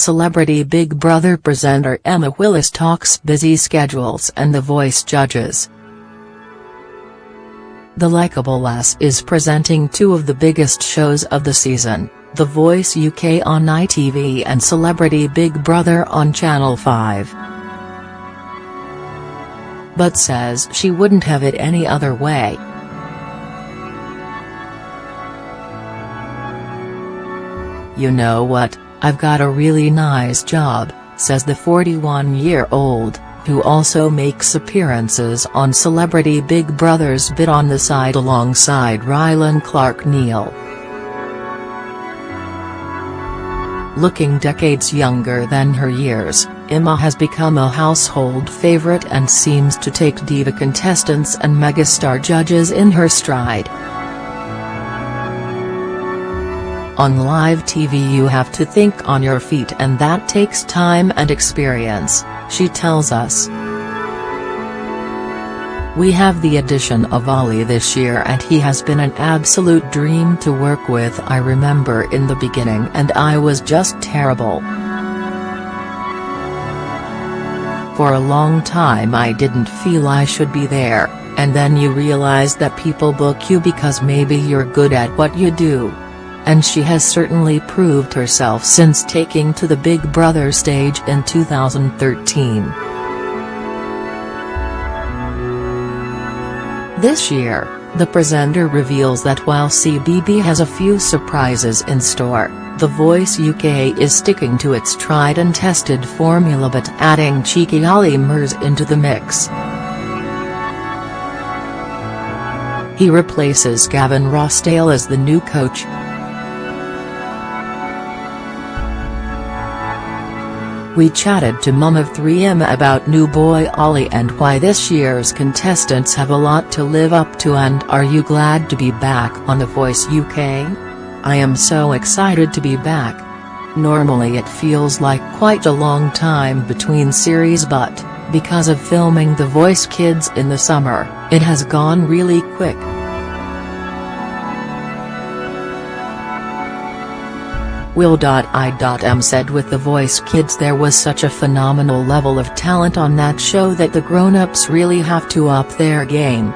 Celebrity Big Brother presenter EMMA Willis talks busy schedules and The Voice judges. The likeable lass is presenting two of the biggest shows of the season, The Voice UK on ITV and Celebrity Big Brother on Channel 5. But says she wouldn't have it any other way. "You know what, I've got a really nice job," says the 41-year-old, who also makes appearances on Celebrity Big Brother's Bit on the Side alongside Rylan Clark-Neal. Looking decades younger than her years, EMMA has become a household favorite and seems to take diva contestants and megastar judges in her stride. "On live TV you have to think on your feet and that takes time and experience," she tells us. "We have the addition of Ollie this year and he has been an absolute dream to work with. I remember in the beginning and I was just terrible. For a long time I didn't feel I should be there, and then you realize that people book you because maybe you're good at what you do. And she has certainly proved herself since taking to the Big Brother stage in 2013. This year, the presenter reveals that while CBB has a few surprises in store, The Voice UK is sticking to its tried and tested formula but adding cheeky Ollie Murs into the mix. He replaces Gavin Rossdale as the new coach. "We chatted to Mum of 3 EMMA about new boy Ollie and why this year's contestants have a lot to live up to, and are you glad to be back on The Voice UK? I am so excited to be back. Normally it feels like quite a long time between series, but, because of filming The Voice Kids in the summer, it has gone really quick." Will.I.M said with The Voice Kids there was such a phenomenal level of talent on that show that the grown-ups really have to up their game.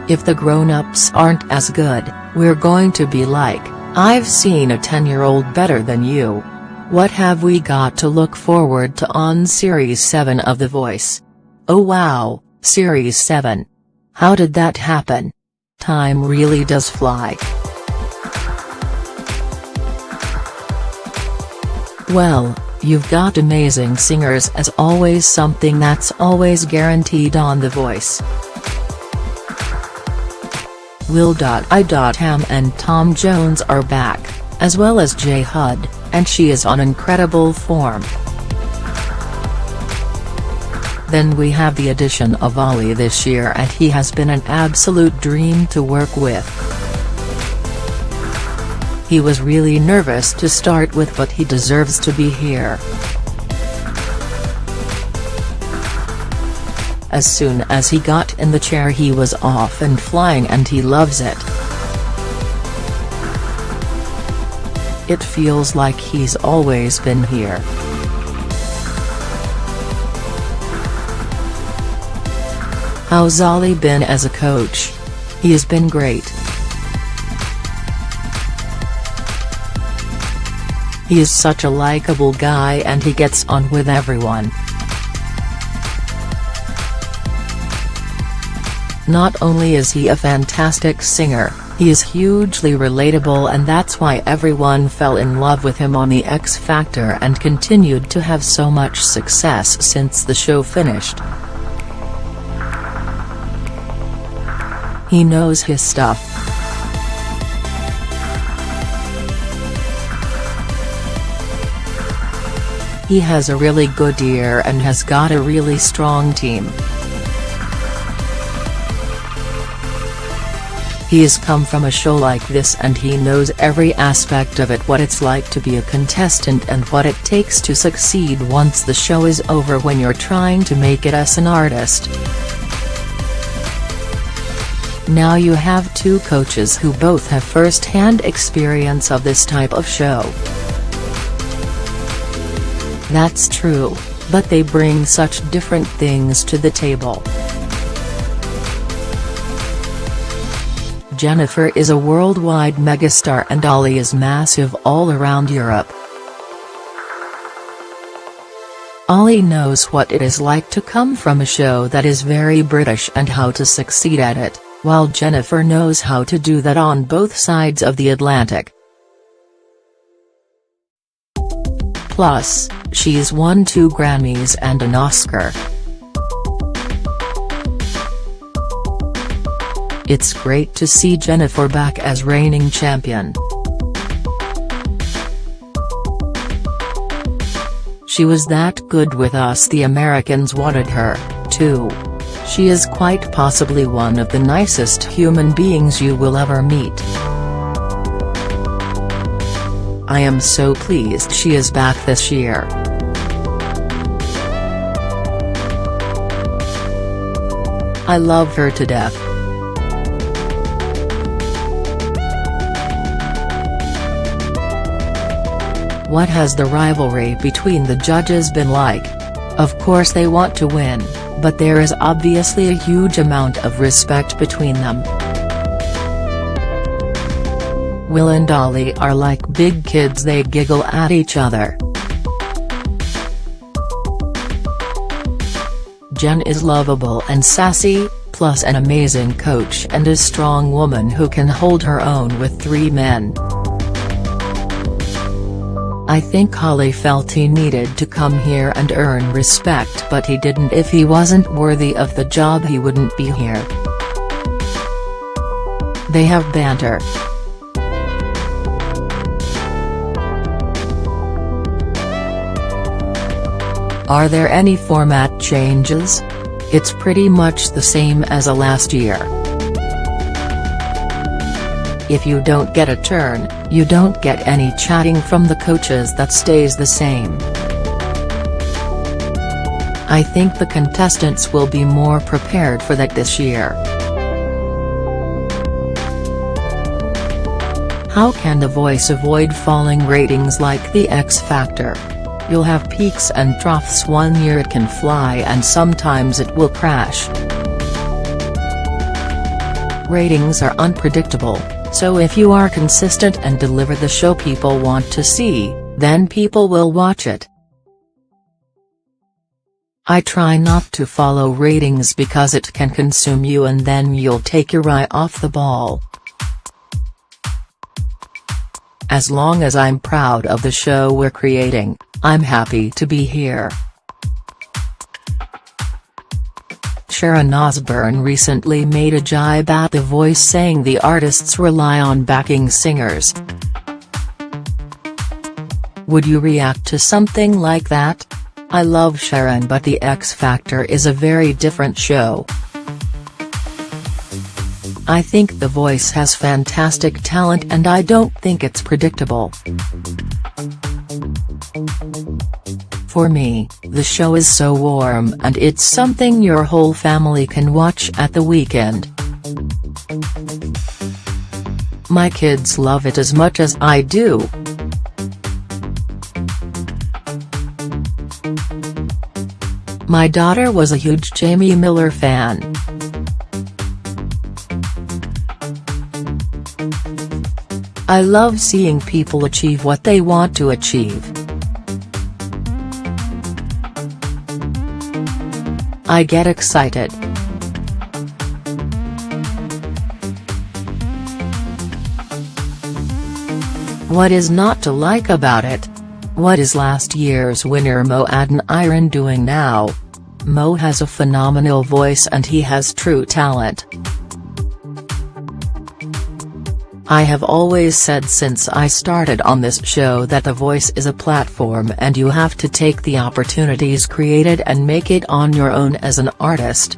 "If the grown-ups aren't as good, we're going to be like, I've seen a 10-year-old better than you. What have we got to look forward to on Series 7 of The Voice? Oh wow, Series 7. How did that happen? Time really does fly." "Well, you've got amazing singers as always, something that's always guaranteed on The Voice." Will.I.M and Tom Jones are back, as well as Jay Hudd, and she is on incredible form. "Then we have the addition of Ollie this year and he has been an absolute dream to work with. He was really nervous to start with, but he deserves to be here. As soon as he got in the chair he was off and flying and he loves it. It feels like he's always been here. How's Ollie been as a coach? He has been great. He is such a likable guy and he gets on with everyone. Not only is he a fantastic singer, he is hugely relatable, and that's why everyone fell in love with him on The X Factor and continued to have so much success since the show finished. He knows his stuff. He has a really good ear and has got a really strong team. He has come from a show like this and he knows every aspect of it, what it's like to be a contestant and what it takes to succeed once the show is over when you're trying to make it as an artist. Now you have two coaches who both have first-hand experience of this type of show. That's true, but they bring such different things to the table. Jennifer is a worldwide megastar and Ollie is massive all around Europe. Ollie knows what it is like to come from a show that is very British and how to succeed at it, while Jennifer knows how to do that on both sides of the Atlantic. Plus, she's won 2 Grammys and an Oscar. It's great to see Jennifer back as reigning champion. She was that good with us, the Americans wanted her, too. She is quite possibly one of the nicest human beings you will ever meet. I am so pleased she is back this year. I love her to death. What has the rivalry between the judges been like? Of course they want to win, but there is obviously a huge amount of respect between them. Will and Ollie are like big kids, they giggle at each other. Jen is lovable and sassy, plus an amazing coach and a strong woman who can hold her own with 3 men. I think Ollie felt he needed to come here and earn respect, but he didn't. If he wasn't worthy of the job he wouldn't be here. They have banter. Are there any format changes? It's pretty much the same as last year. If you don't get a turn, you don't get any chatting from the coaches. That stays the same. I think the contestants will be more prepared for that this year. How can The Voice avoid falling ratings like The X Factor? You'll have peaks and troughs. One year it can fly and sometimes it will crash. Ratings are unpredictable. So if you are consistent and deliver the show people want to see, then people will watch it. I try not to follow ratings because it can consume you and then you'll take your eye off the ball. As long as I'm proud of the show we're creating, I'm happy to be here. Sharon Osbourne recently made a jibe at The Voice, saying the artists rely on backing singers. Would you react to something like that? I love Sharon, but The X Factor is a very different show. I think The Voice has fantastic talent and I don't think it's predictable. For me, the show is so warm and it's something your whole family can watch at the weekend. My kids love it as much as I do. My daughter was a huge Jamie Miller fan. I love seeing people achieve what they want to achieve. I get excited. What is not to like about it? What is last year's winner Mo Adeniran doing now? Mo has a phenomenal voice and he has true talent. I have always said since I started on this show that The Voice is a platform and you have to take the opportunities created and make it on your own as an artist.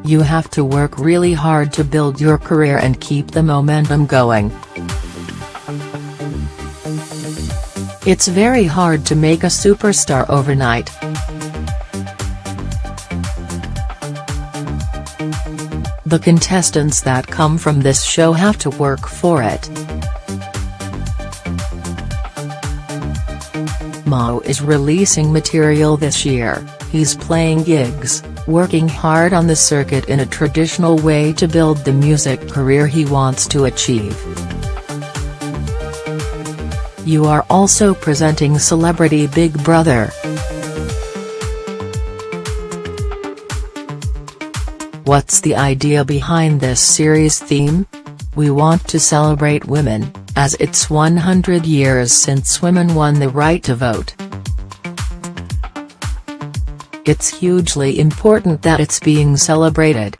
You have to work really hard to build your career and keep the momentum going. It's very hard to make a superstar overnight. The contestants that come from this show have to work for it. Mo is releasing material this year, he's playing gigs, working hard on the circuit in a traditional way to build the music career he wants to achieve. You are also presenting Celebrity Big Brother. What's the idea behind this series theme? We want to celebrate women, as it's 100 years since women won the right to vote. It's hugely important that it's being celebrated.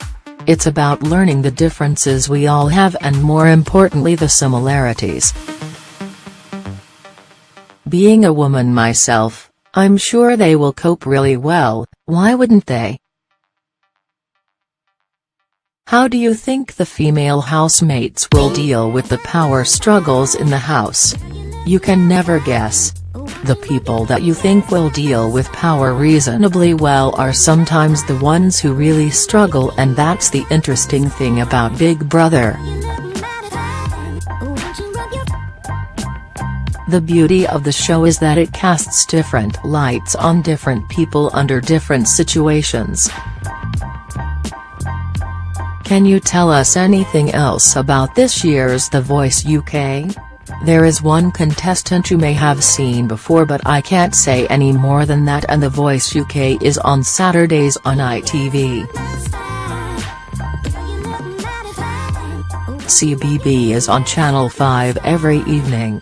It's about learning the differences we all have and more importantly the similarities. Being a woman myself, I'm sure they will cope really well, why wouldn't they? How do you think the female housemates will deal with the power struggles in the house? You can never guess. The people that you think will deal with power reasonably well are sometimes the ones who really struggle, and that's the interesting thing about Big Brother. The beauty of the show is that it casts different lights on different people under different situations. Can you tell us anything else about this year's The Voice UK? There is one contestant you may have seen before, but I can't say any more than that, and The Voice UK is on Saturdays on ITV. CBB is on Channel 5 every evening.